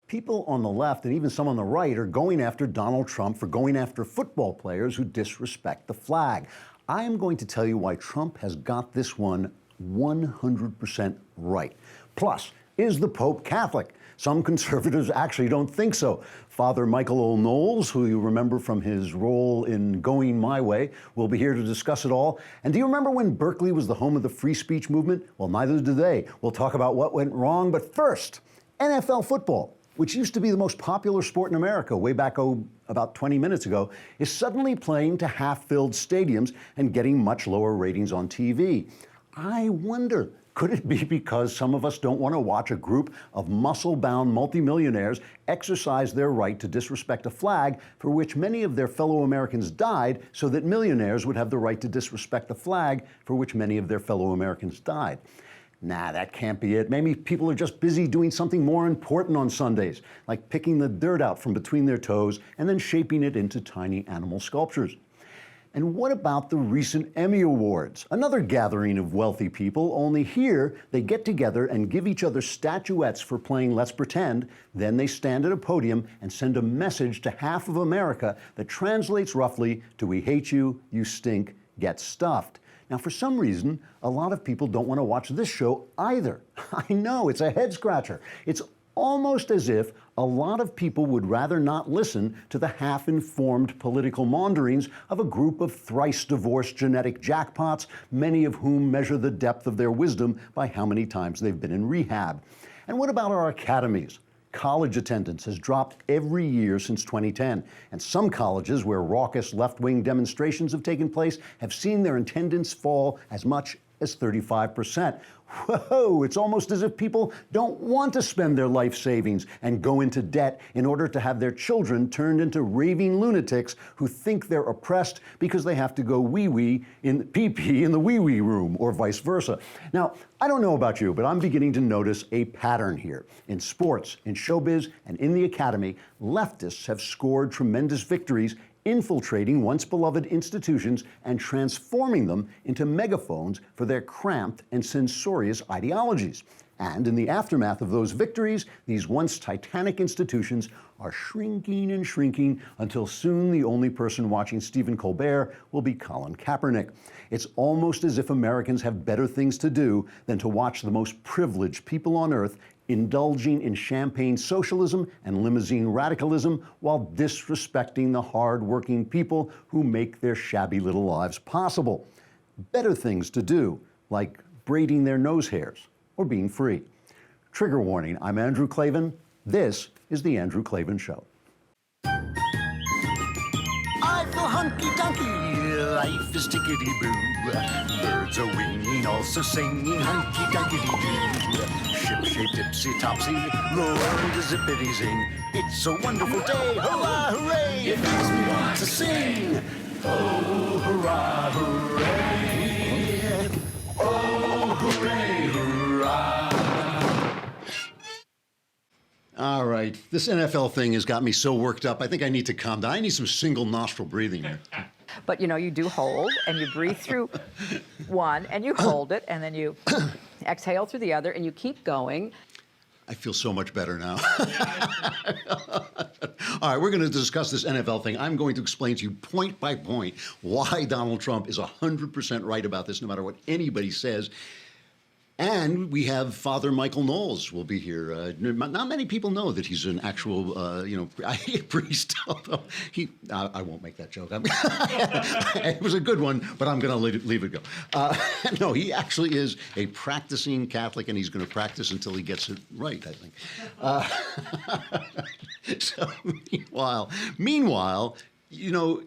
People on the left and even some on the right are going after Donald Trump for going after football players who disrespect the flag. I am going to tell you why Trump has got this one 100% right. Plus, is the Pope Catholic? Some conservatives actually don't think so. Father Michael Knowles, who you remember from his role in Going My Way, will be here to discuss it all. And do you remember when Berkeley was the home of the free speech movement? Well, neither do they. We'll talk about what went wrong, but first, NFL football, which used to be the most popular sport in America way back, about 20 minutes ago, is suddenly playing to half-filled stadiums and getting much lower ratings on TV. I wonder, could it be because some of us don't want to watch a group of muscle-bound multimillionaires exercise their right to disrespect a flag for which many of their fellow Americans died, so that millionaires would have the right to disrespect the flag for which many of their fellow Americans died? Nah, that can't be it. Maybe people are just busy doing something more important on Sundays, like picking the dirt out from between their toes and then shaping it into tiny animal sculptures. And what about the recent Emmy Awards? Another gathering of wealthy people, only here they get together and give each other statuettes for playing Let's Pretend. Then they stand at a podium and send a message to half of America that translates roughly to "We hate you, you stink, get stuffed." Now, for some reason, a lot of people don't want to watch this show either. I know, it's a head-scratcher. It's almost as if a lot of people would rather not listen to the half-informed political maunderings of a group of thrice-divorced genetic jackpots, many of whom measure the depth of their wisdom by how many times they've been in rehab. And what about our academies? College attendance has dropped every year since 2010, and some colleges where raucous left-wing demonstrations have taken place have seen their attendance fall as much as 35%. Whoa, it's almost as if people don't want to spend their life savings and go into debt in order to have their children turned into raving lunatics who think they're oppressed because they have to go wee-wee in pee-pee in the wee-wee room, or vice versa. Now, I don't know about you, but I'm beginning to notice a pattern here. In sports, in showbiz, and in the academy, leftists have scored tremendous victories infiltrating once beloved institutions and transforming them into megaphones for their cramped and censorious ideologies. And in the aftermath of those victories, these once titanic institutions are shrinking and shrinking until soon the only person watching Stephen Colbert will be Colin Kaepernick. It's almost as if Americans have better things to do than to watch the most privileged people on earth indulging in champagne socialism and limousine radicalism while disrespecting the hard-working people who make their shabby little lives possible. Better things to do, like braiding their nose hairs or being free. Trigger warning, I'm Andrew Klavan. This is The Andrew Klavan Show. I feel hunky-dunky, life is tickety-boo. Birds are winging, also singing hunky-dunky-doo. Ship-shape, tipsy-topsy, the world is zippity-zing. It's a wonderful day, hurrah, hooray! It makes me want to sing. Oh, hurrah, hooray! Oh, hooray, hurrah! All right, this NFL thing has got me so worked up. I think I need to calm down. I need some single nostril breathing here. But, you know, you do hold, and you breathe through one, and you hold it, and then you exhale through the other, and you keep going. I feel so much better now. All right, we're going to discuss this NFL thing. I'm going to explain to you point by point why Donald Trump is 100% right about this, no matter what anybody says. And we have Father Michael Knowles will be here. Not many people know that he's an actual, priest. Although I won't make that joke. It was a good one, but I'm going to leave it go. No, he actually is a practicing Catholic, and he's going to practice until he gets it right, I think. So meanwhile, you know,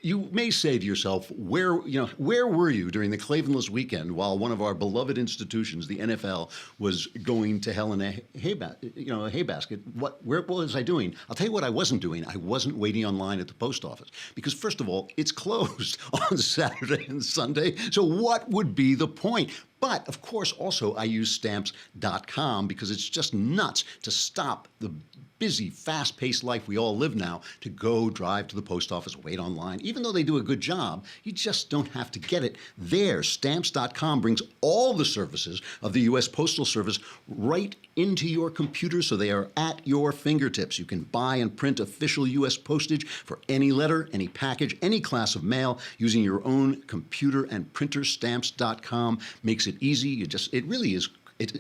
you may say to yourself, where were you during the Klavanless weekend while one of our beloved institutions, the NFL, was going to hell in a haybasket? What was I doing? I'll tell you what I wasn't doing. I wasn't waiting online at the post office because, first of all, it's closed on Saturday and Sunday. So what would be the point? But, of course, also I use Stamps.com because it's just nuts to stop the busy, fast-paced life we all live now to go drive to the post office, wait online. Even though they do a good job, you just don't have to get it there. Stamps.com brings all the services of the U.S. Postal Service right into your computer so they are at your fingertips. You can buy and print official U.S. postage for any letter, any package, any class of mail using your own computer and printer. Stamps.com makes it easy. It really is.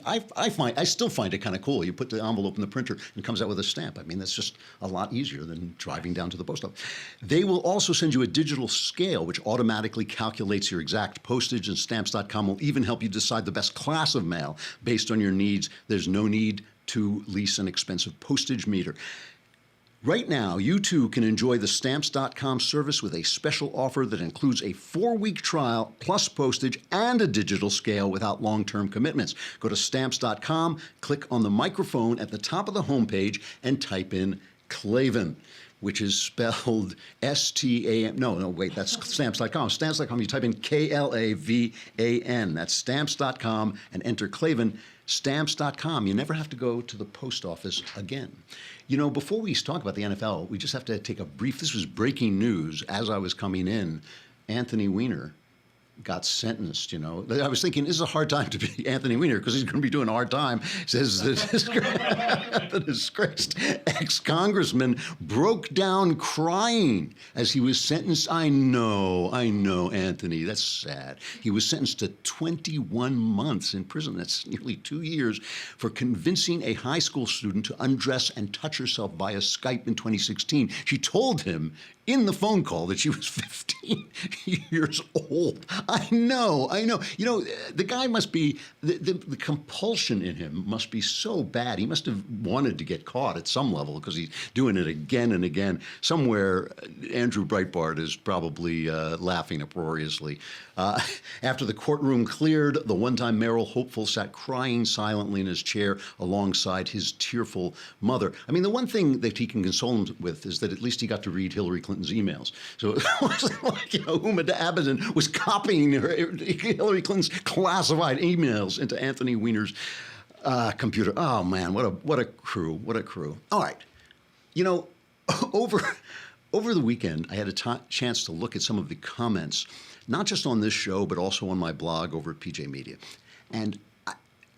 I still find it kind of cool. You put the envelope in the printer and it comes out with a stamp. I mean, that's just a lot easier than driving down to the post office. They will also send you a digital scale, which automatically calculates your exact postage, and Stamps.com will even help you decide the best class of mail based on your needs. There's no need to lease an expensive postage meter. Right now, you too can enjoy the Stamps.com service with a special offer that includes a 4-week trial plus postage and a digital scale without long-term commitments. Go to Stamps.com, click on the microphone at the top of the homepage, and type in Klavan, which is spelled S-T-A-M. No, wait, that's Stamps.com. Stamps.com, you type in K-L-A-V-A-N. That's Stamps.com and enter Klavan. Stamps.com. You never have to go to the post office again. You know, before we talk about the NFL, we just have to take a brief, this was breaking news as I was coming in. Anthony Weiner got sentenced, you know. I was thinking, this is a hard time to be Anthony Weiner because he's going to be doing a hard time. Says the disgraced ex-congressman broke down crying as he was sentenced. I know, Anthony, that's sad. He was sentenced to 21 months in prison. That's nearly 2 years for convincing a high school student to undress and touch herself via Skype in 2016. She told him in the phone call that she was 15 years old. I know. You know, the guy must be, the compulsion in him must be so bad. He must have wanted to get caught at some level because he's doing it again and again. Somewhere, Andrew Breitbart is probably laughing uproariously. After the courtroom cleared, the one-time mayoral hopeful sat crying silently in his chair alongside his tearful mother. I mean, the one thing that he can console him with is that at least he got to read Hillary Clinton's emails. So it was like, you know, Huma Abedin was copying Hillary Clinton's classified emails into Anthony Weiner's computer. Oh man, what a crew! What a crew! All right, you know, over the weekend, I had a chance to look at some of the comments, not just on this show, but also on my blog over at PJ Media, and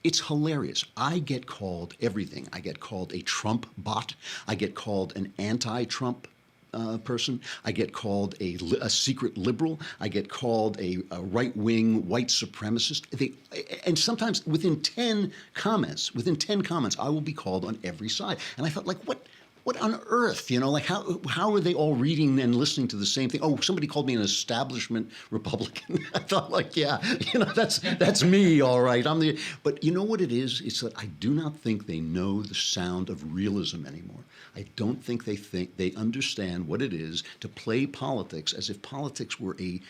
it's hilarious. I get called everything. I get called a Trump bot. I get called an anti-Trump person. I get called a secret liberal. I get called a right-wing white supremacist. And sometimes within 10 comments, I will be called on every side. And I felt like, what on earth, you know, like how are they all reading and listening to the same thing? Oh, somebody called me an establishment Republican. I thought, like, yeah, you know, that's me, all right. But you know what it is? It's that I do not think they know the sound of realism anymore. I don't think they understand what it is to play politics as if politics were a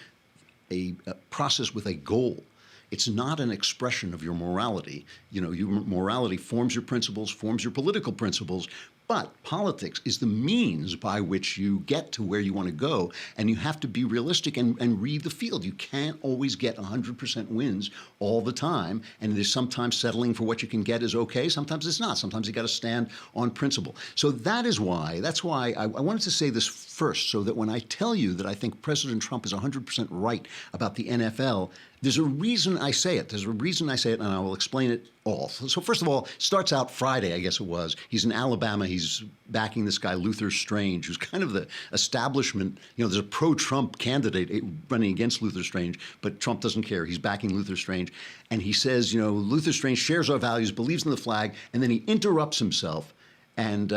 process with a goal. It's not an expression of your morality. You know, your morality forms your principles, forms your political principles, but politics is the means by which you get to where you want to go, and you have to be realistic and read the field. You can't always get 100% wins all the time, and there's sometimes settling for what you can get is okay, sometimes it's not. Sometimes you got to stand on principle. So that's why I wanted to say this first, so that when I tell you that I think President Trump is 100% right about the NFL, there's a reason I say it. And I will explain it all. So first of all, it starts out Friday, I guess it was. He's in Alabama. He's backing this guy, Luther Strange, who's kind of the establishment. You know, there's a pro-Trump candidate running against Luther Strange, but Trump doesn't care. He's backing Luther Strange. And he says, you know, Luther Strange shares our values, believes in the flag, and then he interrupts himself and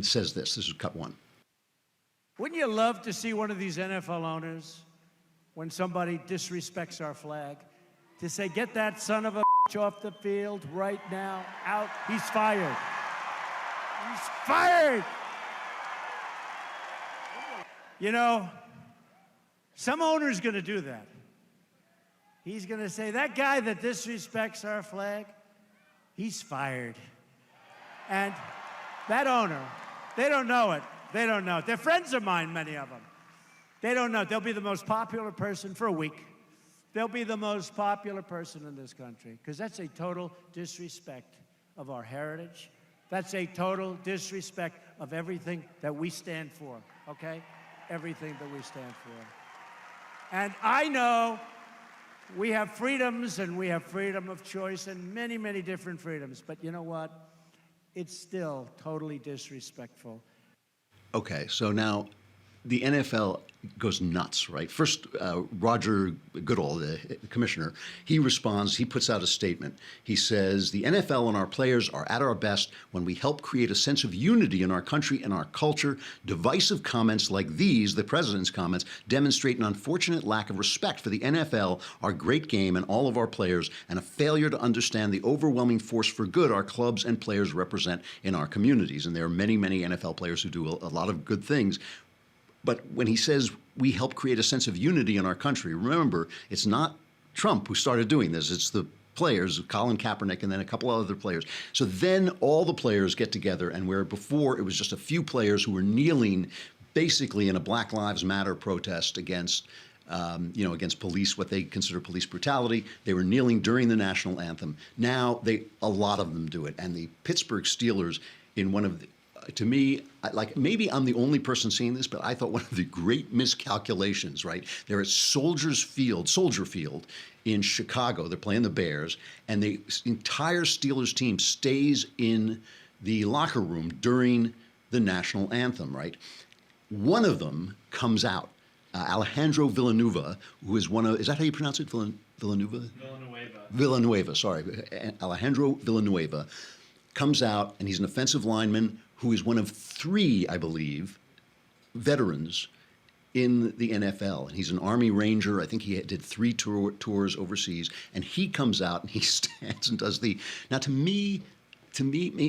says this. This is cut one. Wouldn't you love to see one of these NFL owners, when somebody disrespects our flag, to say, get that son of a bitch off the field right now, out, he's fired. He's fired! You know, some owner's gonna do that. He's gonna say, that guy that disrespects our flag, he's fired. And that owner, they don't know it. They don't know it. They're friends of mine, many of them. They don't know. They'll be the most popular person for a week. they'll be the most popular person in this country, because that's a total disrespect of our heritage. That's a total disrespect of everything that we stand for, okay? Everything that we stand for. And I know we have freedoms, and we have freedom of choice, and many, many different freedoms. But you know what? It's still totally disrespectful. Okay, so now the NFL goes nuts, right? First, Roger Goodall, the commissioner, he responds, he puts out a statement. He says, the NFL and our players are at our best when we help create a sense of unity in our country and our culture. Divisive comments like these, the president's comments, demonstrate an unfortunate lack of respect for the NFL, our great game, and all of our players, and a failure to understand the overwhelming force for good our clubs and players represent in our communities. And there are many, many NFL players who do a lot of good things. But when he says we help create a sense of unity in our country, remember, it's not Trump who started doing this. It's the players, Colin Kaepernick, and then a couple of other players. So then all the players get together, and where before it was just a few players who were kneeling basically in a Black Lives Matter protest against against police, what they consider police brutality. They were kneeling during the national anthem. Now a lot of them do it. And the Pittsburgh Steelers, in one of the, to me, like maybe I'm the only person seeing this, but I thought one of the great miscalculations, right? They're at Soldier Field in Chicago. They're playing the Bears, and the entire Steelers team stays in the locker room during the national anthem, right? One of them comes out, Alejandro Villanueva, who is is that how you pronounce it? Villanueva? Villanueva, sorry. Alejandro Villanueva comes out, and he's an offensive lineman who is one of 3, I believe, veterans in the NFL. And he's an Army Ranger. I think he did 3 tours overseas. And he comes out and he stands and does now to me,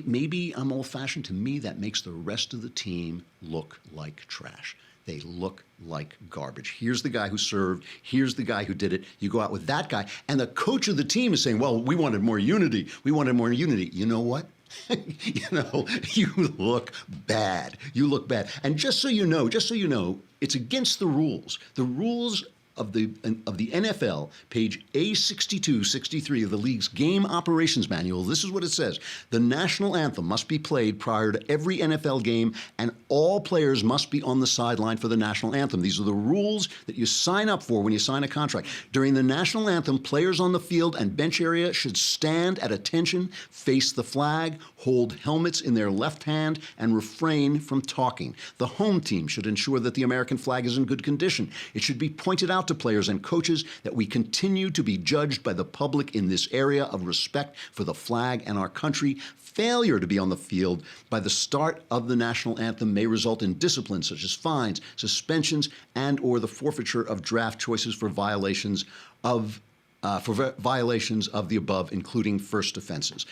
maybe I'm old-fashioned. To me, that makes the rest of the team look like trash. They look like garbage. Here's the guy who served. Here's the guy who did it. You go out with that guy. And the coach of the team is saying, well, we wanted more unity. We wanted more unity. You know what? You look bad. You look bad. And just so you know, it's against the rules. The rules of the NFL, page A6263 of the league's game operations manual. This is what it says. The national anthem must be played prior to every NFL game, and all players must be on the sideline for the national anthem. These are the rules that you sign up for when you sign a contract. During the national anthem, players on the field and bench area should stand at attention, face the flag, hold helmets in their left hand, and refrain from talking. The home team should ensure that the American flag is in good condition. It should be pointed out to players and coaches that we continue to be judged by the public in this area of respect for the flag and our country. Failure to be on the field by the start of the national anthem may result in discipline such as fines, suspensions, and or the forfeiture of draft choices for violations of the above, including first offenses.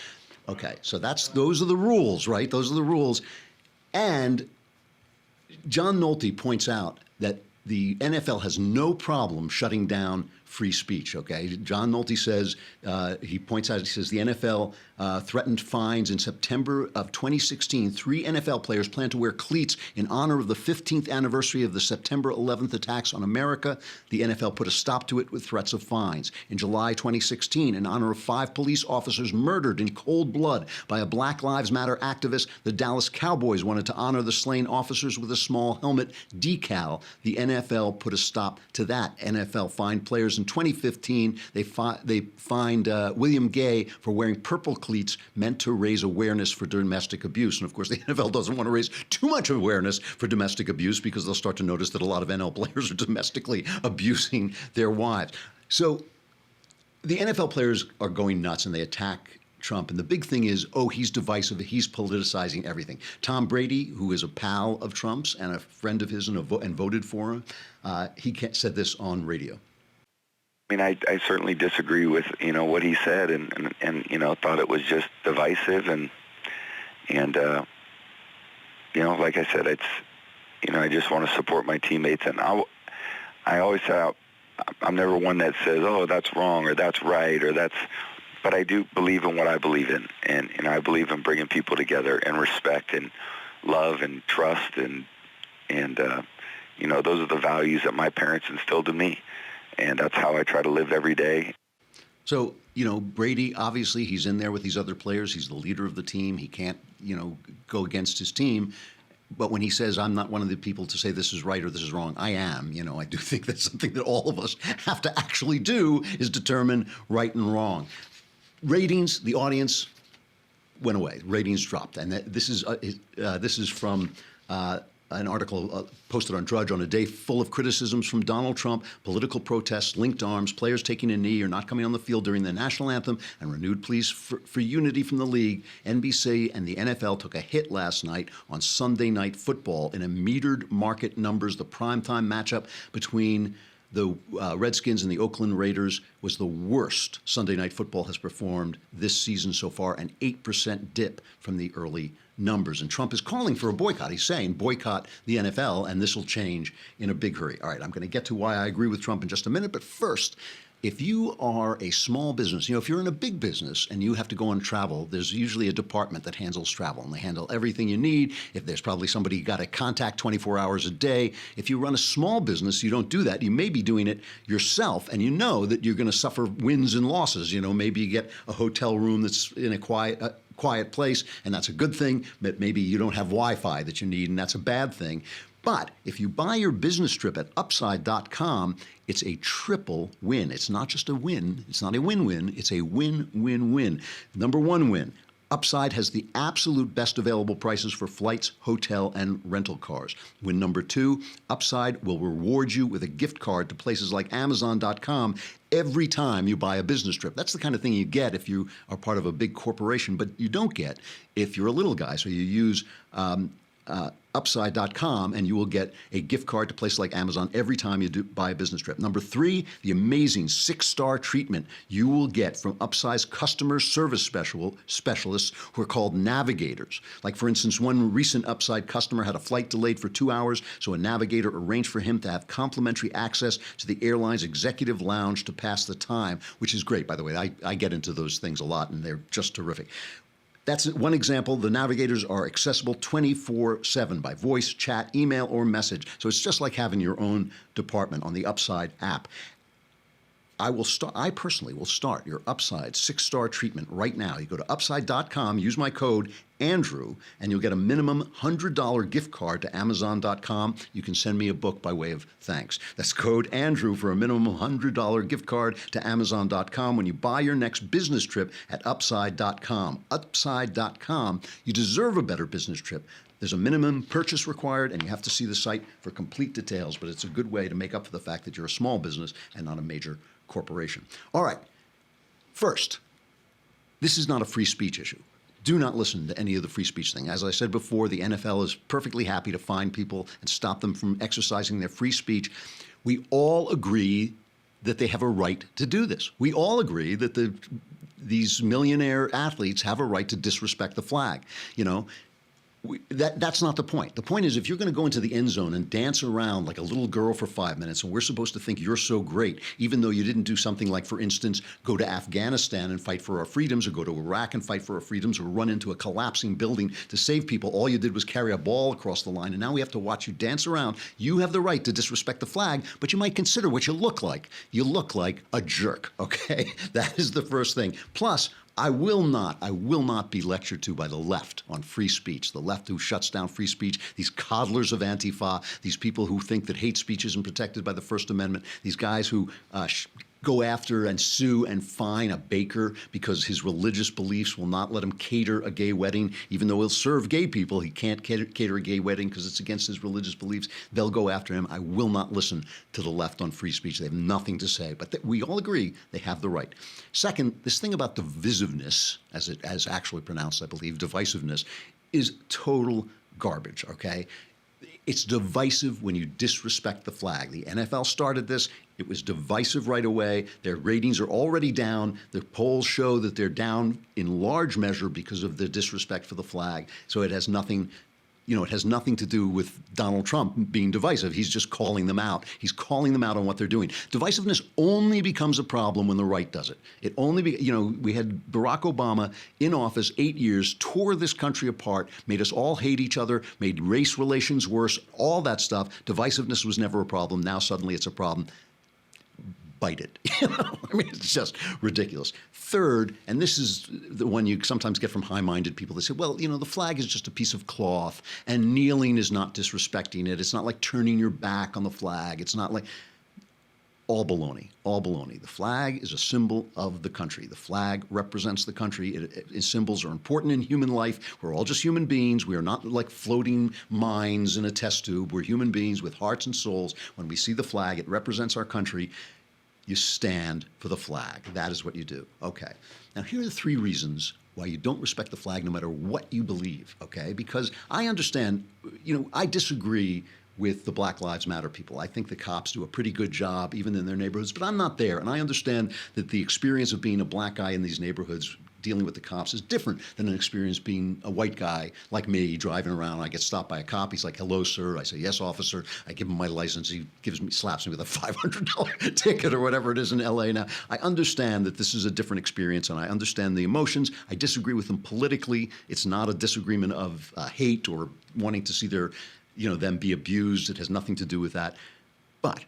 Okay, so those are the rules, right? Those are the rules. And John Nolte points out that the NFL has no problem shutting down free speech, okay? John Nolte says, he points out, he says the NFL threatened fines in September of 2016. 3 NFL players plan to wear cleats in honor of the 15th anniversary of the September 11th attacks on America. The NFL put a stop to it with threats of fines. In July 2016, in honor of 5 police officers murdered in cold blood by a Black Lives Matter activist, the Dallas Cowboys wanted to honor the slain officers with a small helmet decal. The NFL put a stop to that. NFL fined players in 2015. They fined William Gay for wearing purple cleats meant to raise awareness for domestic abuse. And of course, the NFL doesn't want to raise too much awareness for domestic abuse because they'll start to notice that a lot of NFL players are domestically abusing their wives. So the NFL players are going nuts and they attack Trump. And the big thing is, he's divisive. He's politicizing everything. Tom Brady, who is a pal of Trump's and a friend of his and voted for him, he said this on radio. I mean, I certainly disagree with, what he said and thought it was just divisive and like I said, it's, I just want to support my teammates. And I always say, I'm never one that says, that's wrong or that's right or but I do believe in what I believe in. And I believe in bringing people together and respect and love and trust and those are the values that my parents instilled in me. and that's how I try to live every day. So, Brady, obviously, he's in there with these other players. He's the leader of the team. He can't, go against his team. But when he says, I'm not one of the people to say this is right or this is wrong, I am. I do think that's something that all of us have to actually do, is determine right and wrong. Ratings, the audience went away. Ratings dropped. And this is from an article posted on Drudge on a day full of criticisms from Donald Trump, political protests, linked arms, players taking a knee or not coming on the field during the national anthem, and renewed pleas for unity from the league. NBC and the NFL took a hit last night on Sunday Night Football in a metered market numbers. The primetime matchup between the Redskins and the Oakland Raiders was the worst Sunday Night Football has performed this season so far, an 8% dip from the early numbers. And Trump is calling for a boycott. He's saying boycott the NFL, and this will change in a big hurry. All right, I'm going to get to why I agree with Trump in just a minute. But first, if you are a small business, if you're in a big business and you have to go on travel, there's usually a department that handles travel, and they handle everything you need. If there's probably somebody you got to contact 24 hours a day. If you run a small business, you don't do that. You may be doing it yourself, and you know that you're going to suffer wins and losses. Maybe you get a hotel room that's in a quiet place, and that's a good thing, but maybe you don't have Wi-Fi that you need, and that's a bad thing. But if you buy your business trip at Upside.com, it's a triple win. It's not just a win. It's not a win-win. It's a win-win-win. Number one win. Upside has the absolute best available prices for flights, hotel, and rental cars. Win number two, Upside will reward you with a gift card to places like Amazon.com every time you buy a business trip. That's the kind of thing you get if you are part of a big corporation, but you don't get if you're a little guy. So you use Upside.com, and you will get a gift card to places like Amazon every time you buy a business trip. Number three, the amazing 6-star treatment you will get from Upside's customer service specialists who are called navigators. Like, for instance, one recent Upside customer had a flight delayed for 2 hours, so a navigator arranged for him to have complimentary access to the airline's executive lounge to pass the time, which is great, by the way. I get into those things a lot, and they're just terrific. That's one example. The navigators are accessible 24/7 by voice, chat, email, or message. So it's just like having your own department on the Upside app. I personally will start your Upside 6-star treatment right now. You go to Upside.com, use my code Andrew, and you'll get a minimum $100 gift card to Amazon.com. You can send me a book by way of thanks. That's code Andrew for a minimum $100 gift card to Amazon.com when you buy your next business trip at Upside.com. Upside.com. You deserve a better business trip. There's a minimum purchase required, and you have to see the site for complete details, but it's a good way to make up for the fact that you're a small business and not a major corporation. All right. First, this is not a free speech issue. Do not listen to any of the free speech thing. As I said before, the NFL is perfectly happy to fine people and stop them from exercising their free speech. We all agree that they have a right to do this. We all agree that these millionaire athletes have a right to disrespect the flag. That's not the point. The point is, if you're going to go into the end zone and dance around like a little girl for 5 minutes, and we're supposed to think you're so great, even though you didn't do something like, for instance, go to Afghanistan and fight for our freedoms, or go to Iraq and fight for our freedoms, or run into a collapsing building to save people. All you did was carry a ball across the line, and now we have to watch you dance around. You have the right to disrespect the flag, but you might consider what you look like. You look like a jerk, okay? That is the first thing. Plus, I will not be lectured to by the left on free speech, the left who shuts down free speech, these coddlers of Antifa, these people who think that hate speech isn't protected by the First Amendment, these guys who go after and sue and fine a baker because his religious beliefs will not let him cater a gay wedding, even though he'll serve gay people. He can't cater a gay wedding because it's against his religious beliefs. They'll go after him. I will not listen to the left on free speech. They have nothing to say, but we all agree they have the right. Second, this thing about divisiveness, as actually pronounced, I believe, divisiveness, is total garbage, okay? It's divisive when you disrespect the flag. The NFL started this. It was divisive right away. Their ratings are already down. The polls show that they're down in large measure because of the disrespect for the flag. So it has nothing, it has nothing to do with Donald Trump being divisive. He's just calling them out. He's calling them out on what they're doing. Divisiveness only becomes a problem when the right does it. It only, we had Barack Obama in office 8 years, tore this country apart, made us all hate each other, made race relations worse, all that stuff. Divisiveness was never a problem. Now suddenly it's a problem. bite it. I mean, it's just ridiculous. Third, and this is the one you sometimes get from high-minded people, they say, well, the flag is just a piece of cloth, and kneeling is not disrespecting it. It's not like turning your back on the flag. It's not like... All baloney, all baloney. The flag is a symbol of the country. The flag represents the country. Symbols are important in human life. We're all just human beings. We are not like floating minds in a test tube. We're human beings with hearts and souls. When we see the flag, it represents our country. You stand for the flag. That is what you do. Okay. Now, here are the 3 reasons why you don't respect the flag no matter what you believe, okay? Because I understand, I disagree with the Black Lives Matter people. I think the cops do a pretty good job, even in their neighborhoods, but I'm not there. And I understand that the experience of being a black guy in these neighborhoods dealing with the cops is different than an experience being a white guy like me driving around. I get stopped by a cop. He's like, hello, sir. I say, yes, officer. I give him my license. He slaps me with a $500 ticket or whatever it is in LA now. I understand that this is a different experience, and I understand the emotions. I disagree with them politically. It's not a disagreement of hate or wanting to see them be abused. It has nothing to do with that. But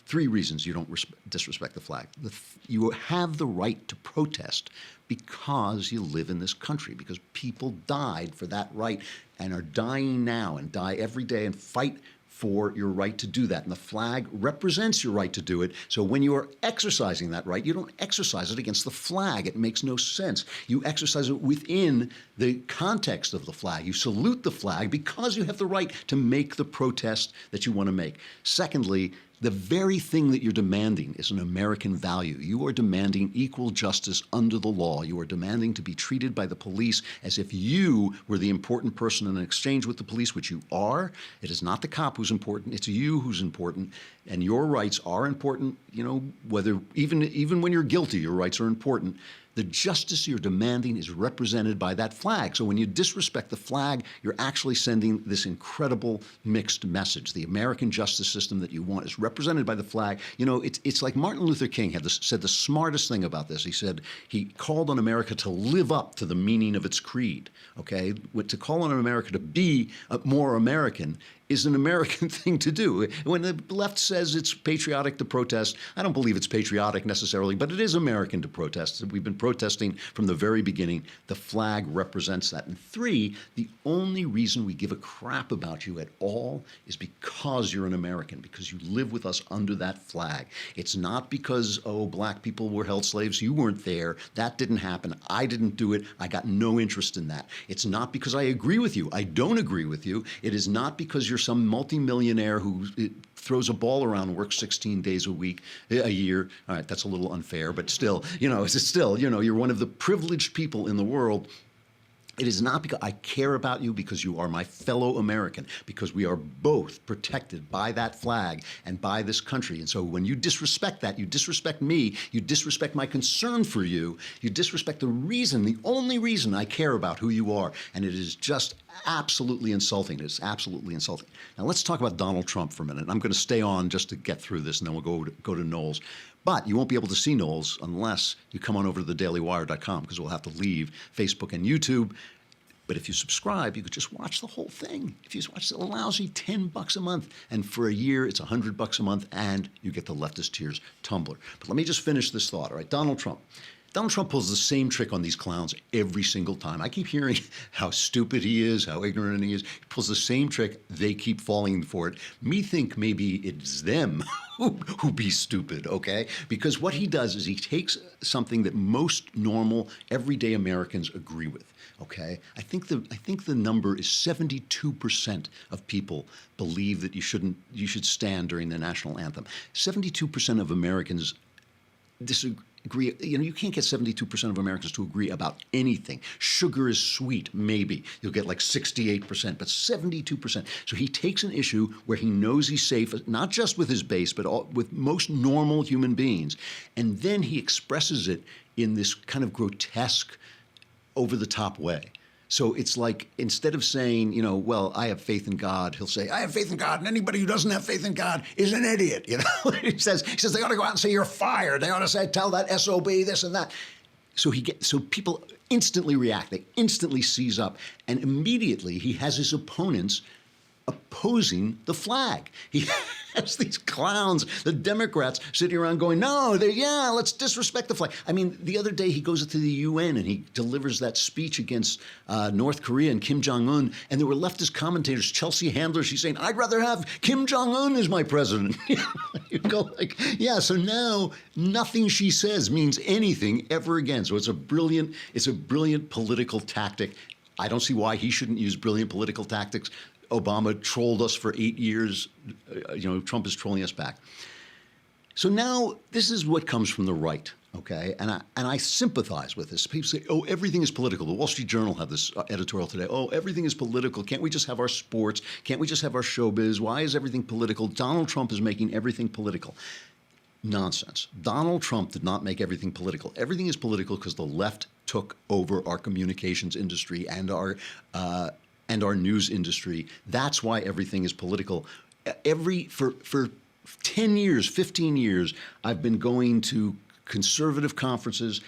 3 reasons you don't disrespect the flag. You have the right to protest because you live in this country, because people died for that right and are dying now and die every day and fight for your right to do that. And the flag represents your right to do it. So when you are exercising that right, you don't exercise it against the flag. It makes no sense. You exercise it within the context of the flag. You salute the flag because you have the right to make the protest that you want to make. Secondly, the very thing that you're demanding is an American value. You are demanding equal justice under the law. You are demanding to be treated by the police as if you were the important person in an exchange with the police, which you are. It is not the cop who's important. It's you who's important. And your rights are important, whether even when you're guilty, your rights are important. The justice you're demanding is represented by that flag. So when you disrespect the flag, you're actually sending this incredible mixed message. The American justice system that you want is represented by the flag. It's like Martin Luther King said the smartest thing about this. He said he called on America to live up to the meaning of its creed. Okay, to call on America to be more American is an American thing to do. When the left says it's patriotic to protest, I don't believe it's patriotic necessarily, but it is American to protest. We've been protesting from the very beginning. The flag represents that. And 3, the only reason we give a crap about you at all is because you're an American, because you live with us under that flag. It's not because, black people were held slaves. You weren't there. That didn't happen. I didn't do it. I got no interest in that. It's not because I agree with you. I don't agree with you. It is not because you're some multimillionaire who throws a ball around and works 16 days a year. All right, that's a little unfair, but still, you're one of the privileged people in the world. It is not because I care about you, because you are my fellow American, because we are both protected by that flag and by this country. And so when you disrespect that, you disrespect me, you disrespect my concern for you, you disrespect the only reason I care about who you are. And it is just absolutely insulting. It's absolutely insulting. Now let's talk about Donald Trump for a minute. I'm going to stay on just to get through this, and then we'll go to Knowles. But you won't be able to see Knowles unless you come on over to thedailywire.com, because we'll have to leave Facebook and YouTube. But if you subscribe, you could just watch the whole thing. If you just watch it lousy $10 a month. And for a year, it's $100 a month, and you get the Leftist Tears tumbler. But let me just finish this thought, all right? Donald Trump. Donald Trump pulls the same trick on these clowns every single time. I keep hearing how stupid he is, how ignorant he is. He pulls the same trick. They keep falling for it. Me think maybe it's them who be stupid, okay? Because what he does is he takes something that most normal, everyday Americans agree with, okay? I think the number is 72% of people believe that you should stand during the national anthem. 72% of Americans disagree. You can't get 72% of Americans to agree about anything. Sugar is sweet, maybe. You'll get like 68%, but 72%. So he takes an issue where he knows he's safe, not just with his base, but with most normal human beings. And then he expresses it in this kind of grotesque, over-the-top way. So it's like, instead of saying, well, I have faith in God, he'll say, I have faith in God, and anybody who doesn't have faith in God is an idiot. He says they ought to go out and say you're fired. They ought to say, tell that SOB this and that. So people instantly react. They instantly seize up, and immediately he has his opponents opposing the flag. has these clowns, the Democrats, sitting around going, no, yeah, let's disrespect the flag. I mean, the other day he goes to the UN and he delivers that speech against North Korea and Kim Jong-un, and there were leftist commentators, Chelsea Handler, she's saying, I'd rather have Kim Jong-un as my president. You go like, yeah, so now nothing she says means anything ever again. So it's a brilliant political tactic. I don't see why he shouldn't use brilliant political tactics. Obama trolled us for 8 years. Trump is trolling us back. So now this is what comes from the right, okay? And I sympathize with this. People say, oh, everything is political. The Wall Street Journal had this editorial today. Oh, everything is political. Can't we just have our sports? Can't we just have our showbiz? Why is everything political? Donald Trump is making everything political. Nonsense. Donald Trump did not make everything political. Everything is political because the left took over our communications industry and our news industry. That's why everything is political. For 10 years, 15 years, I've been going to conservative conferences,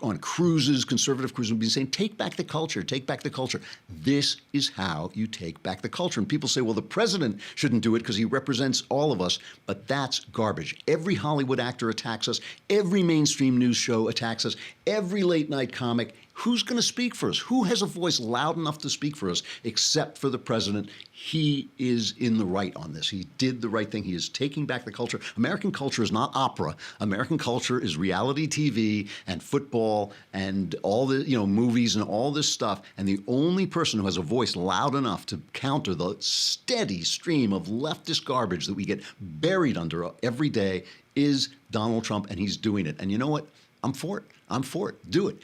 on cruises, conservative cruises, and been saying, take back the culture, take back the culture. This is how you take back the culture. And people say, well, the president shouldn't do it because he represents all of us, but that's garbage. Every Hollywood actor attacks us. Every mainstream news show attacks us. Every late night comic. Who's going to speak for us? Who has a voice loud enough to speak for us except for the president? He is in the right on this. He did the right thing. He is taking back the culture. American culture is not opera. American culture is reality TV and football and all the movies and all this stuff. And the only person who has a voice loud enough to counter the steady stream of leftist garbage that we get buried under every day is Donald Trump, and he's doing it. And you know what? I'm for it. I'm for it. Do it.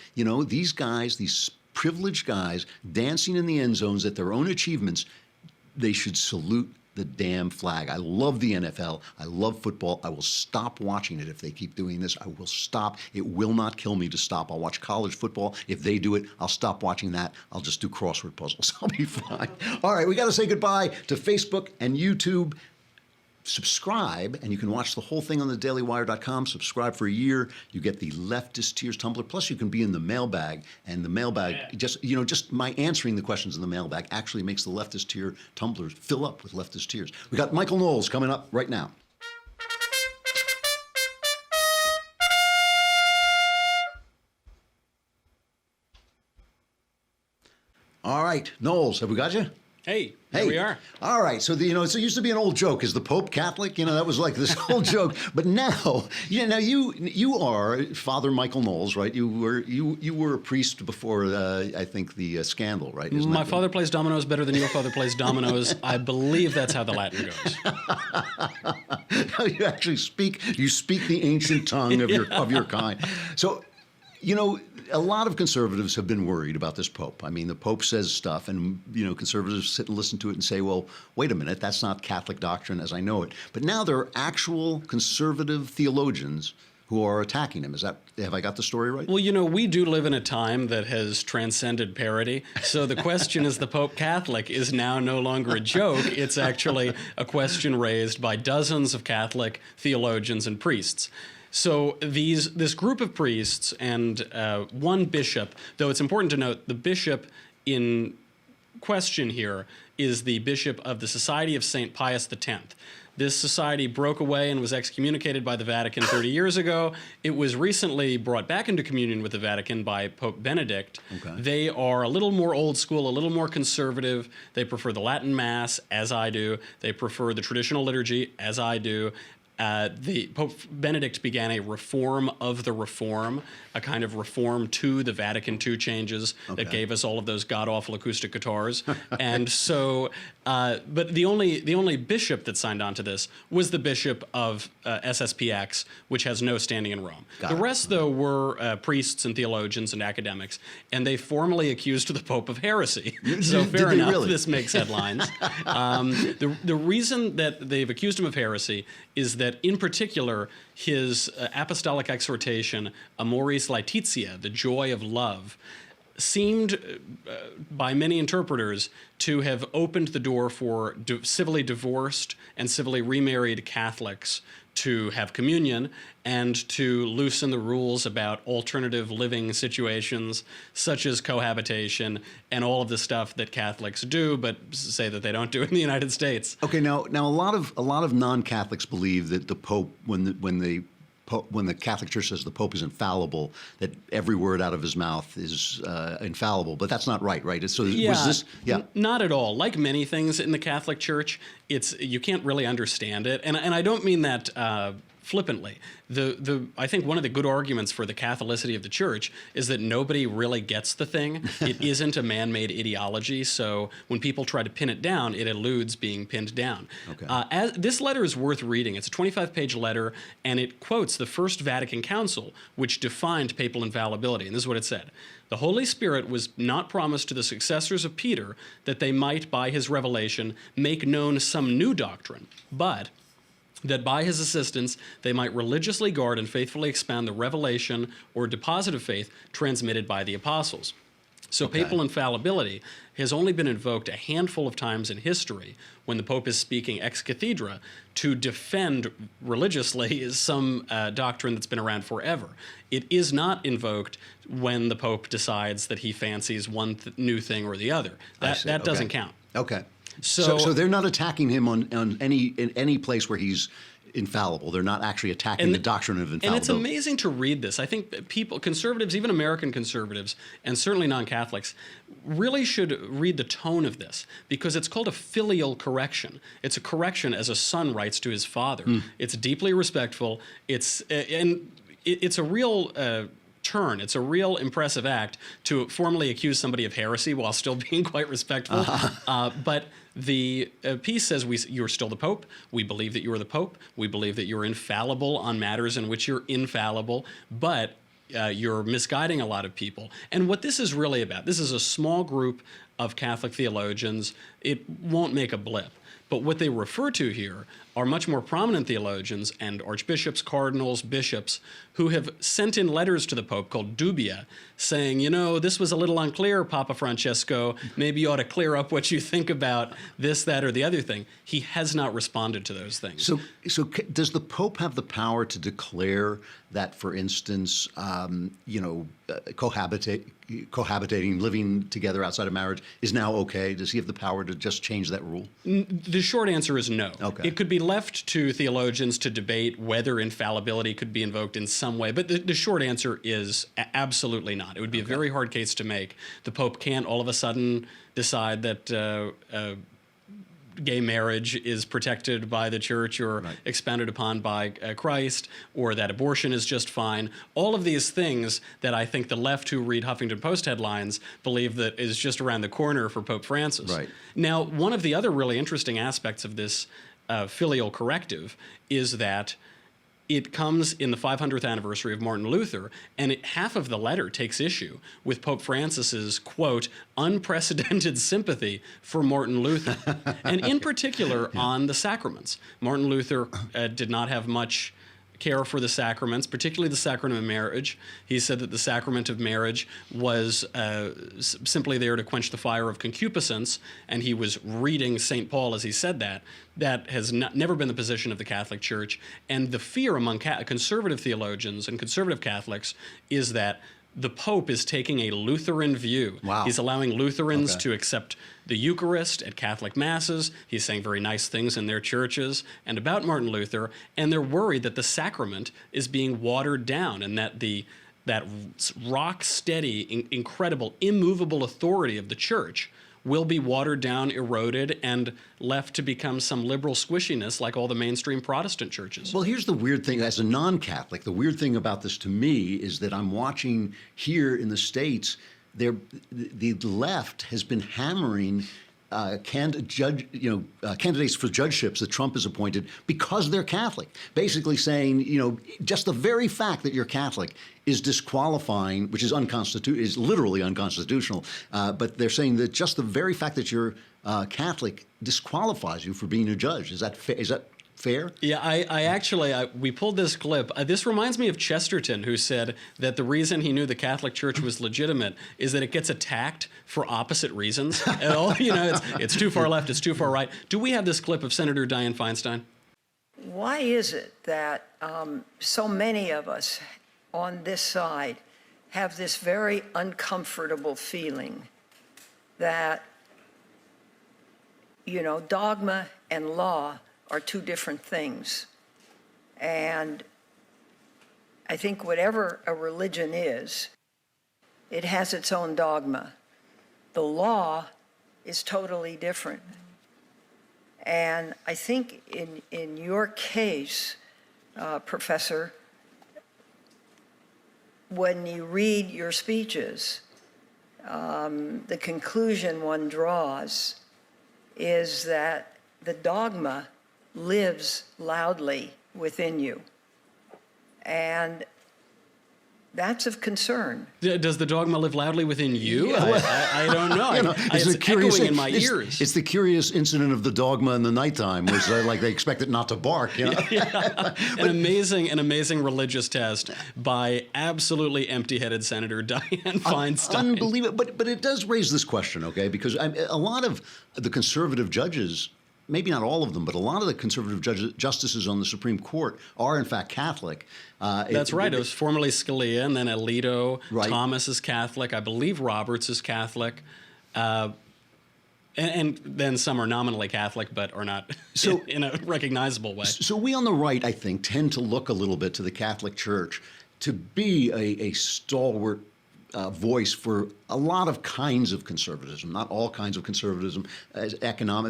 These guys, these privileged guys dancing in the end zones at their own achievements, they should salute the damn flag. I love the NFL. I love football. I will stop watching it if they keep doing this. I will stop. It will not kill me to stop. I'll watch college football. If they do it, I'll stop watching that. I'll just do crossword puzzles. I'll be fine. All right, we got to say goodbye to Facebook and YouTube. Subscribe, and you can watch the whole thing on thedailywire.com. Subscribe for a year. You get the Leftist Tears tumbler. Plus, you can be in the mailbag, and the mailbag, just my answering the questions in the mailbag actually makes the Leftist Tear tumblers fill up with Leftist Tears. We got Michael Knowles coming up right now. All right, Knowles, have we got you? Hey, here we are. All right. So, it used to be an old joke. Is the Pope Catholic? That was like this old joke. But now, you are Father Michael Knowles, right? You were a priest before, I think, the scandal, right? My father plays dominoes better than your father plays dominoes. I believe that's how the Latin goes. You actually speak the ancient tongue of your kind. So, a lot of conservatives have been worried about this Pope. I mean, the Pope says stuff, and conservatives sit and listen to it and say, well, wait a minute, that's not Catholic doctrine as I know it. But now there are actual conservative theologians who are attacking him. Have I got the story right? Well, we do live in a time that has transcended parody. So the question, is the Pope Catholic, is now no longer a joke. It's actually a question raised by dozens of Catholic theologians and priests. So this group of priests and one bishop, though it's important to note the bishop in question here is the bishop of the Society of St. Pius X. This society broke away and was excommunicated by the Vatican 30 years ago. It was recently brought back into communion with the Vatican by Pope Benedict. Okay. They are a little more old school, a little more conservative. They prefer the Latin Mass, as I do. They prefer the traditional liturgy, as I do. The Pope Benedict began a reform of the reform, a kind of reform to the Vatican II changes that gave us all of those god-awful acoustic guitars. And so, but the only bishop that signed on to this was the bishop of SSPX, which has no standing in Rome. The rest, though, were priests and theologians and academics, and they formally accused the Pope of heresy. So fair enough, really? This makes headlines. The reason that they've accused him of heresy is that, in particular, his apostolic exhortation, Amoris Laetitia, the joy of love, seemed, by many interpreters, to have opened the door for civilly divorced and civilly remarried Catholics to have communion and to loosen the rules about alternative living situations such as cohabitation and all of the stuff that Catholics do but say that they don't do in the United States. Okay, now a lot of non-Catholics believe that the Pope, when the Catholic Church says the Pope is infallible, that every word out of his mouth is infallible. But that's not right, right? So was this? Yeah. Not at all. Like many things in the Catholic Church, you can't really understand it, and I don't mean that flippantly. I think one of the good arguments for the Catholicity of the Church is that nobody really gets the thing. It isn't a man-made ideology, so when people try to pin it down, it eludes being pinned down. Okay. This letter is worth reading. It's a 25-page letter, and it quotes the First Vatican Council, which defined papal infallibility, and this is what it said. The Holy Spirit was not promised to the successors of Peter that they might, by his revelation, make known some new doctrine, but that by his assistance they might religiously guard and faithfully expound the revelation or deposit of faith transmitted by the apostles. So papal infallibility has only been invoked a handful of times in history when the Pope is speaking ex cathedra to defend religiously some doctrine that's been around forever. It is not invoked when the Pope decides that he fancies one new thing or the other. That doesn't count. Okay. So they're not attacking him in any place where he's infallible. They're not actually attacking the doctrine of infallibility. And it's amazing to read this. I think people, conservatives, even American conservatives, and certainly non-Catholics, really should read the tone of this, because it's called a filial correction. It's a correction as a son writes to his father. It's deeply respectful. It's a real turn. It's a real impressive act to formally accuse somebody of heresy while still being quite respectful. But the piece says, you're still the Pope. We believe that you are the Pope. We believe that you're infallible on matters in which you're infallible, but you're misguiding a lot of people. And what this is really about, this is a small group of Catholic theologians. It won't make a blip. But what they refer to here are much more prominent theologians and archbishops, cardinals, bishops, who have sent in letters to the Pope called dubia, saying, this was a little unclear, Papa Francesco. Maybe you ought to clear up what you think about this, that, or the other thing. He has not responded to those things. So does the Pope have the power to declare that, for instance, cohabitating, living together outside of marriage is now okay? Does he have the power to just change that rule? The short answer is no. Okay. It could be left to theologians to debate whether infallibility could be invoked in some way, but the short answer is absolutely not. It would be a very hard case to make. The Pope can't all of a sudden decide that gay marriage is protected by the church or expounded upon by Christ, or that abortion is just fine. All of these things that I think the left who read Huffington Post headlines believe that is just around the corner for Pope Francis. Right. Now, one of the other really interesting aspects of this filial corrective is that it comes in the 500th anniversary of Martin Luther, and half of the letter takes issue with Pope Francis's, quote, unprecedented sympathy for Martin Luther, and in particular on the sacraments. Martin Luther did not have much care for the sacraments, particularly the sacrament of marriage. He said that the sacrament of marriage was simply there to quench the fire of concupiscence, and he was reading St. Paul as he said that. That has never been the position of the Catholic Church, and the fear among conservative theologians and conservative Catholics is that the Pope is taking a Lutheran view. Wow. He's allowing Lutherans to accept the Eucharist at Catholic Masses. He's saying very nice things in their churches and about Martin Luther, and they're worried that the sacrament is being watered down and that that rock-steady, incredible, immovable authority of the Church will be watered down, eroded, and left to become some liberal squishiness like all the mainstream Protestant churches. Well, here's the weird thing. As a non-Catholic, the weird thing about this to me is that I'm watching here in the States, the left has been hammering candidates for judgeships that Trump has appointed because they're Catholic, basically saying, just the very fact that you're Catholic is disqualifying, which is is literally unconstitutional. But they're saying that just the very fact that you're Catholic disqualifies you for being a judge. Is that fair? Yeah, we pulled this clip. This reminds me of Chesterton, who said that the reason he knew the Catholic Church was legitimate is that it gets attacked for opposite reasons. It's too far left, it's too far right. Do we have this clip of Senator Dianne Feinstein? why is it that so many of us on this side have this very uncomfortable feeling that, you know, dogma and law are two different things? And I think whatever a religion is, it has its own dogma. The law is totally different. And I think in your case, Professor, when you read your speeches, the conclusion one draws is that the dogma lives loudly within you. And that's of concern. Does the dogma live loudly within you? I don't know. It's echoing in my ears. It's the curious incident of the dogma in the nighttime, which like they expect it not to bark. You know? An amazing religious test by absolutely empty-headed Senator Dianne Feinstein. Unbelievable. But it does raise this question, okay? Because a lot of the conservative judges, maybe not all of them, but a lot of the conservative justices on the Supreme Court are, in fact, Catholic. That's right. It was formerly Scalia, and then Alito. Right. Thomas is Catholic. I believe Roberts is Catholic. And then some are nominally Catholic, but are not in a recognizable way. So we on the right, I think, tend to look a little bit to the Catholic Church to be a stalwart voice for a lot of kinds of conservatism, not all kinds of conservatism. As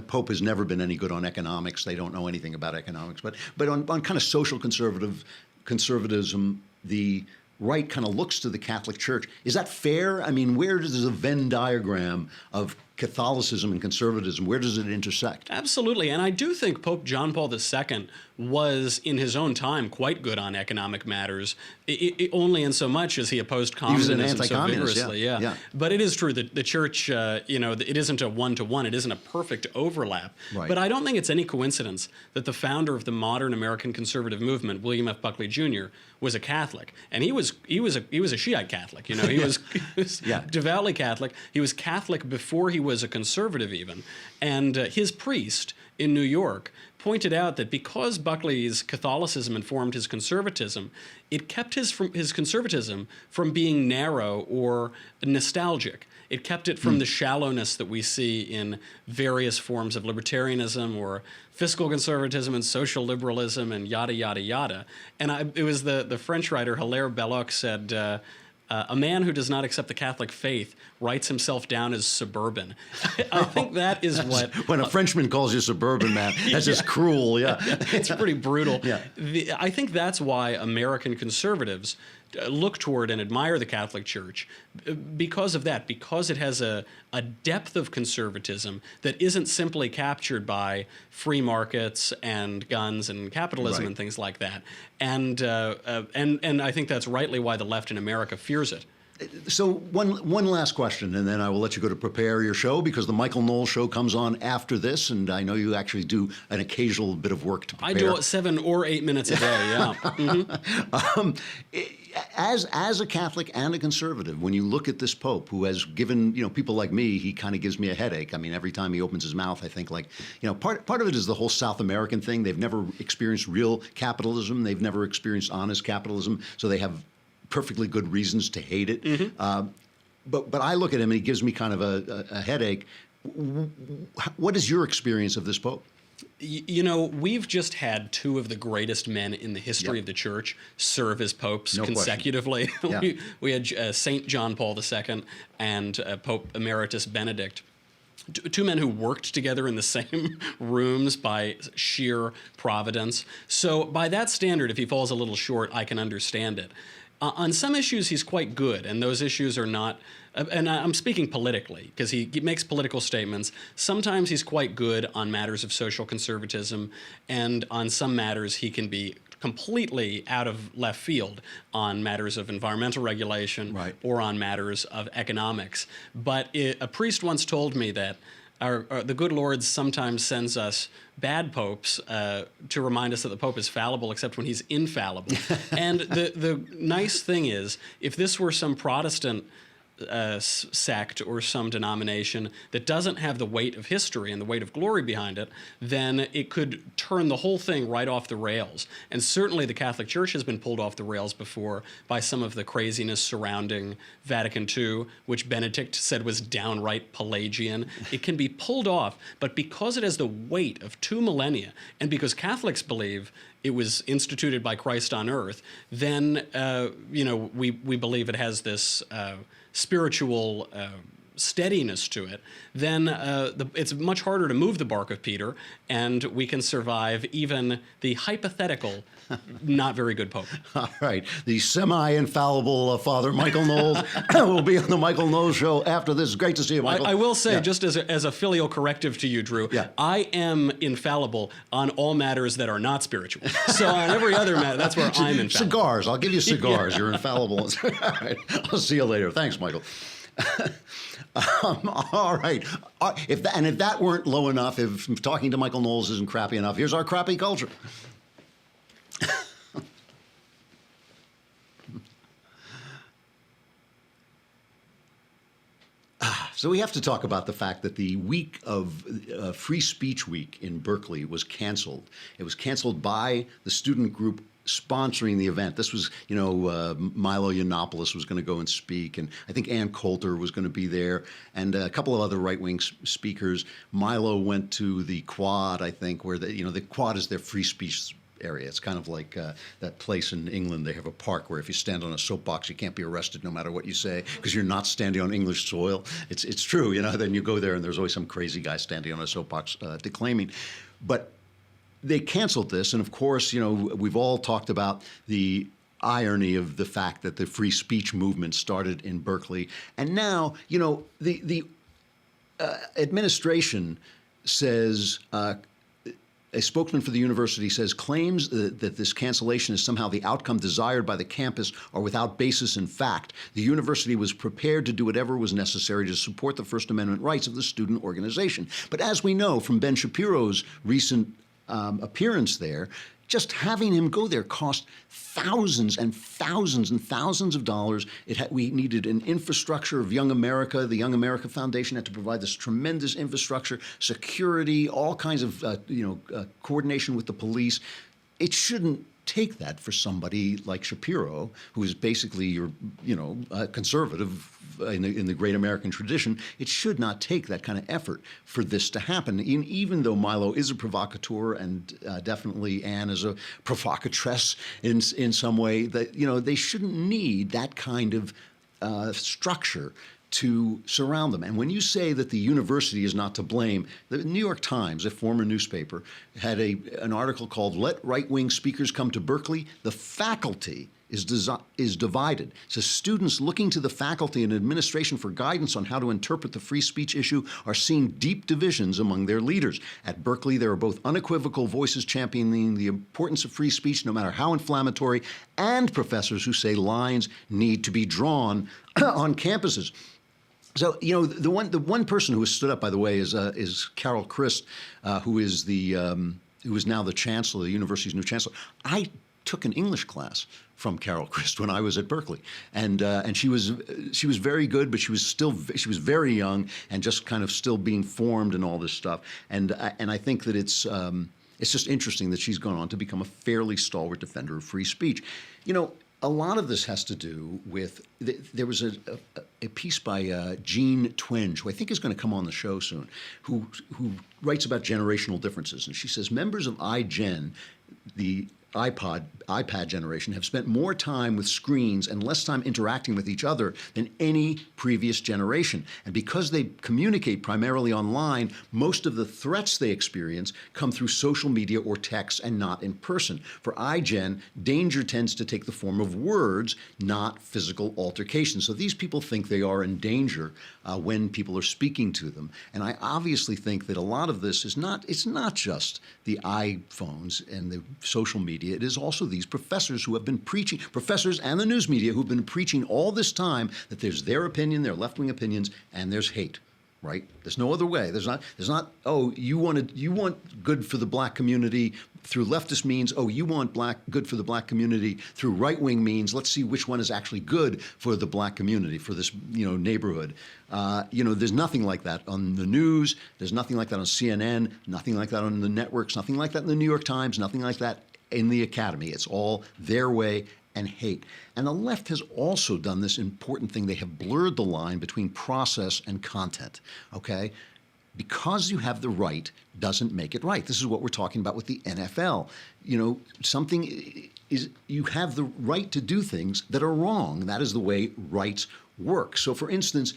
Pope has never been any good on economics. They don't know anything about economics. But on kind of social conservatism, the right kind of looks to the Catholic Church. Is that fair? I mean, where does the Venn diagram of Catholicism and conservatism, where does it intersect? Absolutely. And I do think Pope John Paul II was, in his own time, quite good on economic matters, only in so much as he opposed communism so vigorously. Yeah. But it is true that the church, it isn't a one-to-one. It isn't a perfect overlap. Right. But I don't think it's any coincidence that the founder of the modern American conservative movement, William F. Buckley Jr., was a Catholic. And he was a Shiite Catholic. You know, he was devoutly Catholic. He was Catholic before he was a conservative even. And his priest in New York pointed out that because Buckley's Catholicism informed his conservatism, it kept his conservatism from being narrow or nostalgic. It kept it from the shallowness that we see in various forms of libertarianism or fiscal conservatism and social liberalism and yada, yada, yada. And it was the French writer Hilaire Belloc said, a man who does not accept the Catholic faith writes himself down as suburban. I think that is what... When a Frenchman calls you suburban, man, that's just cruel, It's pretty brutal. Yeah. I think that's why American conservatives look toward and admire the Catholic Church because of that, because it has a depth of conservatism that isn't simply captured by free markets and guns and capitalism and things like that. And I think that's rightly why the left in America fears it. So one last question, and then I will let you go to prepare your show, because the Michael Knowles show comes on after this, and I know you actually do an occasional bit of work to prepare. I do 7 or 8 minutes a day, yeah. Mm-hmm. As a Catholic and a conservative, when you look at this Pope, who has given, people like me, he kind of gives me a headache. I mean, every time he opens his mouth, I think part of it is the whole South American thing. They've never experienced real capitalism. They've never experienced honest capitalism, so they have perfectly good reasons to hate it. Mm-hmm. But I look at him and he gives me kind of a headache. What is your experience of this Pope? We've just had 2 of the greatest men in the history of the church serve as popes consecutively. We had St. John Paul II and Pope Emeritus Benedict. 2 men who worked together in the same rooms by sheer providence. So by that standard, if he falls a little short, I can understand it. On some issues, he's quite good, and those issues are not, and I'm speaking politically, because he makes political statements. Sometimes he's quite good on matters of social conservatism, and on some matters he can be completely out of left field on matters of environmental regulation or on matters of economics. But a priest once told me that the good Lord sometimes sends us bad popes to remind us that the Pope is fallible, except when he's infallible. And the nice thing is, if this were some Protestant sect or some denomination that doesn't have the weight of history and the weight of glory behind it, then it could turn the whole thing right off the rails. And certainly the Catholic Church has been pulled off the rails before by some of the craziness surrounding Vatican II, which Benedict said was downright Pelagian. It can be pulled off, but because it has the weight of 2 millennia, and because Catholics believe it was instituted by Christ on earth, then we believe it has this spiritual steadiness to it, then it's much harder to move the bark of Peter, and we can survive even the hypothetical, not very good Pope. All right. The semi-infallible Father Michael Knowles will be on the Michael Knowles Show after this. Great to see you, Michael. I will say, Yeah. just as a filial corrective to you, Drew, Yeah. I am infallible on all matters that are not spiritual. So on every other matter, that's where I'm infallible. Cigars. I'll give you cigars. You're infallible. All right. I'll see you later. Thanks, Michael. All right. If that weren't low enough, if talking to Michael Knowles isn't crappy enough, here's our crappy culture. So we have to talk about the fact that the week of Free Speech Week in Berkeley was canceled. It was canceled by the student group sponsoring the event. This was, Milo Yiannopoulos was going to go and speak, and I think Ann Coulter was going to be there, and a couple of other right-wing speakers. Milo went to the Quad, I think, where the Quad is their free speech area. It's kind of like that place in England. They have a park where if you stand on a soapbox, you can't be arrested no matter what you say because you're not standing on English soil. It's true, Then you go there and there's always some crazy guy standing on a soapbox declaiming. But they canceled this, and of course, we've all talked about the irony of the fact that the free speech movement started in Berkeley, and now, the administration says. A spokesman for the university says claims that this cancellation is somehow the outcome desired by the campus are without basis in fact. The university was prepared to do whatever was necessary to support the First Amendment rights of the student organization. But as we know from Ben Shapiro's recent appearance there, just having him go there cost thousands and thousands and thousands of dollars. We needed an infrastructure of Young America. The Young America Foundation had to provide this tremendous infrastructure, security, all kinds of coordination with the police. It shouldn't take that for somebody like Shapiro, who is basically your, conservative in the great American tradition. It should not take that kind of effort for this to happen. Even though Milo is a provocateur and definitely Anne is a provocatress in some way, that they shouldn't need that kind of structure to surround them. And when you say that the university is not to blame, the New York Times, a former newspaper, had an article called "Let Right-Wing Speakers Come to Berkeley. The Faculty is Divided." So students looking to the faculty and administration for guidance on how to interpret the free speech issue are seeing deep divisions among their leaders. At Berkeley, there are both unequivocal voices championing the importance of free speech, no matter how inflammatory, and professors who say lines need to be drawn on campuses. So, the one person who has stood up, by the way, is Carol Christ, who is now the chancellor, the university's new chancellor. I took an English class from Carol Christ when I was at Berkeley, and she was very good, but she was very young and just kind of still being formed and all this stuff. And I think that it's just interesting that she's gone on to become a fairly stalwart defender of free speech. A lot of this has to do with, there was a piece by Jean Twenge, who I think is going to come on the show soon, who writes about generational differences. And she says members of iGen, the iPad generation, have spent more time with screens and less time interacting with each other than any previous generation. And because they communicate primarily online, most of the threats they experience come through social media or text and not in person. For iGen, danger tends to take the form of words, not physical altercations. So these people think they are in danger when people are speaking to them. And I obviously think that a lot of this it's not just the iPhones and the social media. It is also these professors who have been preaching, professors and the news media who've been preaching all this time that there's their opinion, their left-wing opinions, and there's hate. right? There's no other way. There's not, oh, you want good for the black community through leftist means. Oh, you want good for the black community through right-wing means. Let's see which one is actually good for the black community, for this, neighborhood. There's nothing like that on the news. There's nothing like that on CNN, nothing like that on the networks, nothing like that in the New York Times, nothing like that in the Academy. It's all their way and hate. And the left has also done this important thing. They have blurred the line between process and content, okay? Because you have the right doesn't make it right. This is what we're talking about with the NFL. Something is, you have the right to do things that are wrong. That is the way rights work. So for instance,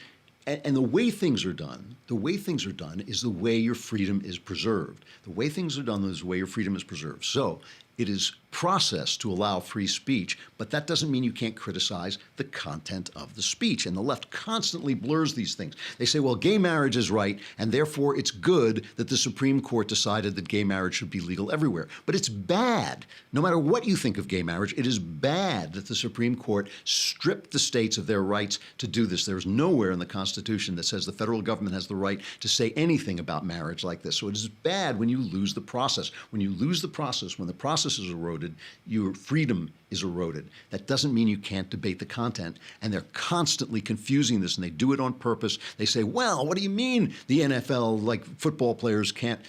and the way things are done is the way your freedom is preserved. The way things are done is the way your freedom is preserved. So it is process to allow free speech, but that doesn't mean you can't criticize the content of the speech. And the left constantly blurs these things. They say, well, gay marriage is right, and therefore it's good that the Supreme Court decided that gay marriage should be legal everywhere. But it's bad. No matter what you think of gay marriage, it is bad that the Supreme Court stripped the states of their rights to do this. There's nowhere in the Constitution that says the federal government has the right to say anything about marriage like this. So it is bad when you lose the process. When you lose the process, when the process is eroded, your freedom is eroded. That doesn't mean you can't debate the content. And they're constantly confusing this, and they do it on purpose. They say, well, what do you mean the NFL, like football players, can't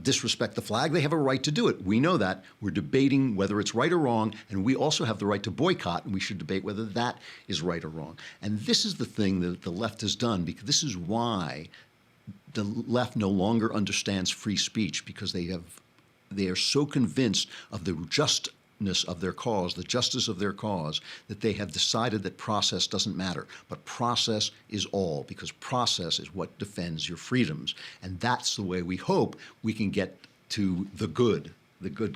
disrespect the flag? They have a right to do it. We know that. We're debating whether it's right or wrong, and we also have the right to boycott, and we should debate whether that is right or wrong. And this is the thing that the left has done, because this is why the left no longer understands free speech, because they are so convinced of the justness of their cause, the justice of their cause, that they have decided that process doesn't matter. But process is all, because process is what defends your freedoms. And that's the way we hope we can get to the good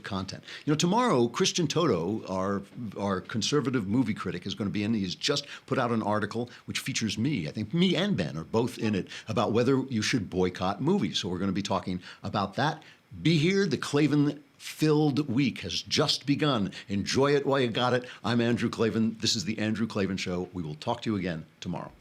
content. Tomorrow, Christian Toto, our conservative movie critic, is going to be in. He's just put out an article which features me. I think me and Ben are both in it, about whether you should boycott movies. So we're going to be talking about that. Be here. The Klavan-filled week has just begun. Enjoy it while you got it. I'm Andrew Klavan. This is The Andrew Klavan Show. We will talk to you again tomorrow.